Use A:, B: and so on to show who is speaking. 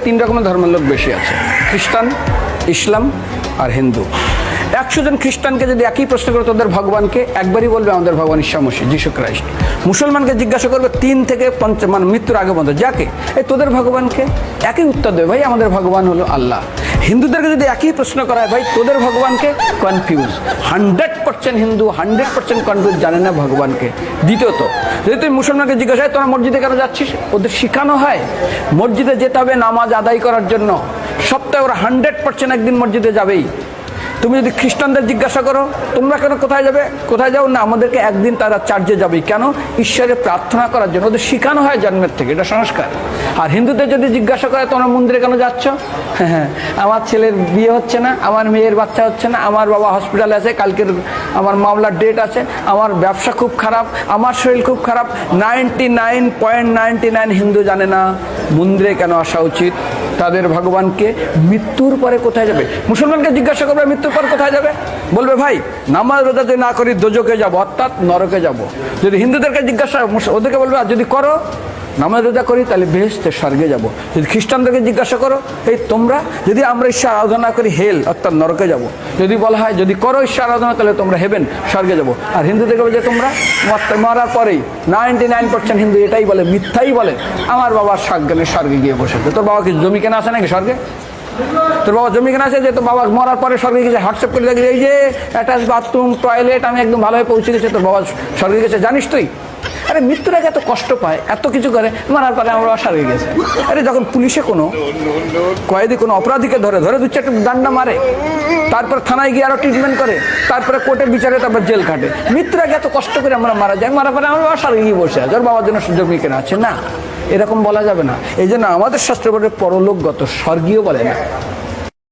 A: তিন রকমের ধর্মের লোক বেশি আছে, খ্রিস্টান, ইসলাম আর হিন্দু। 100 জন খ্রিস্টানকে যদি একই প্রশ্ন করে তোদের ভগবানকে, একবারই বলবে আমাদের ভগবান ঈশ্বর মসিহ যিশু খ্রাইস্ট। মুসলমানকে জিজ্ঞাসা করবে 3 থেকে 5 মানে মৃত্যুর আগে পর্যন্ত, যাকে এই তোদের ভগবানকে, একই উত্তর দেবে, ভাই আমাদের ভগবান হলো আল্লাহ। হিন্দুদেরকে যদি একই প্রশ্ন করা হয়, ভাই তোদের ভগবানকে, কনফিউজ। 100% হিন্দু 100% কনফিউজ, জানে না ভগবানকে। দ্বিতীয়ত, যদি তুমি মুসলমানকে জিজ্ঞাসা হয় তোরা মসজিদে কেন যাচ্ছিস, ওদের শেখানো হয় মসজিদে যেতে হবে নামাজ আদায় করার জন্য। সপ্তাহে ওরা 100% একদিন মসজিদে যাবেই। তুমি যদি খ্রিস্টানদের জিজ্ঞাসা করো তোমরা কেন কোথায় যাবে, কোথায় যাও না, আমাদেরকে একদিন তারা চার্চে যাবে। কেন? ঈশ্বরে প্রার্থনা করার জন্য, ওদের শেখানো হয় জন্মের থেকে, এটা সংস্কার। আর হিন্দুদের যদি জিজ্ঞাসা করে তোমরা মন্দিরে কেন যাচ্ছ, হ্যাঁ আমার ছেলের বিয়ে হচ্ছে না, আমার মেয়ের বাচ্চা হচ্ছে না, আমার বাবা হসপিটালে আছে, কালকের আমার মামলার ডেট আছে, আমার ব্যবসা খুব খারাপ, আমার শরীর খুব খারাপ। 99.99 হিন্দু জানে না মন্দিরে কেন আসা উচিত, তাদের ভগবানকে মৃত্যুর পরে কোথায় যাবে। মুসলমানকে জিজ্ঞাসা করবে মৃত্যুর পর কোথায় যাবে, বলবে ভাই নামাজ রোজা যদি না করি দোজকে যাব, অর্থাৎ নরকে যাব। যদি হিন্দুদেরকে জিজ্ঞাসা, ওদেরকে বলবে আর যদি করো নামাজ রোজা করি তাহলে বেহেশতে স্বর্গে যাব। যদি খ্রিস্টানদেরকে জিজ্ঞাসা করো এই তোমরা যদি আমরা ঈশ্বর আরাধনা করি হেল অর্থাৎ নরকে যাব। যদি বলা হয় যদি করো ঈশ্বর আরাধনা তাহলে তোমরা হেবেন স্বর্গে যাব। আর হিন্দুদেরকে বলছে তোমরা মরার পরেই 99% হিন্দু এটাই বলে, মিথ্যাই বলে, আমার বাবার সজ্ঞানে স্বর্গে গিয়ে বসেছে। তোর বাবা কি জমি কেনা আছে নাকি স্বর্গে? তোর বাবা জমি কেনা আছে যে তোর বাবা মরার পরে স্বর্গে গেছে, হোয়াটসঅ্যাপ করে দেখি এই যে অ্যাটাচ বাথরুম টয়লেট আমি একদম ভালোভাবে পৌঁছে গেছে, তোর বাবা স্বর্গে গেছে জানিস তুই? আরে মৃত্যুর আগে এত কষ্ট পায়, এত কিছু করে, মারার পরে আমরা স্বর্গে গেছে। আরে যখন পুলিশে কোনো কয়েদি কোনো অপরাধীকে ধরে 2-4 ডান্ডা মারে, তারপর থানায় গিয়ে আরো ট্রিটমেন্ট করে, তারপরে কোর্টের বিচারে তারপর জেল কাটে, মৃত্যুর আগে এত কষ্ট করে আমরা মারা যাই, মারার পরে আমরা স্বর্গে গিয়ে বসে আছি, ওর বাবার জন্য জমি কেনা আছে না, এরকম বলা যাবে না। এই জন্য আমাদের শাস্ত্র বলে পরলোকগত, স্বর্গীয় বলে না।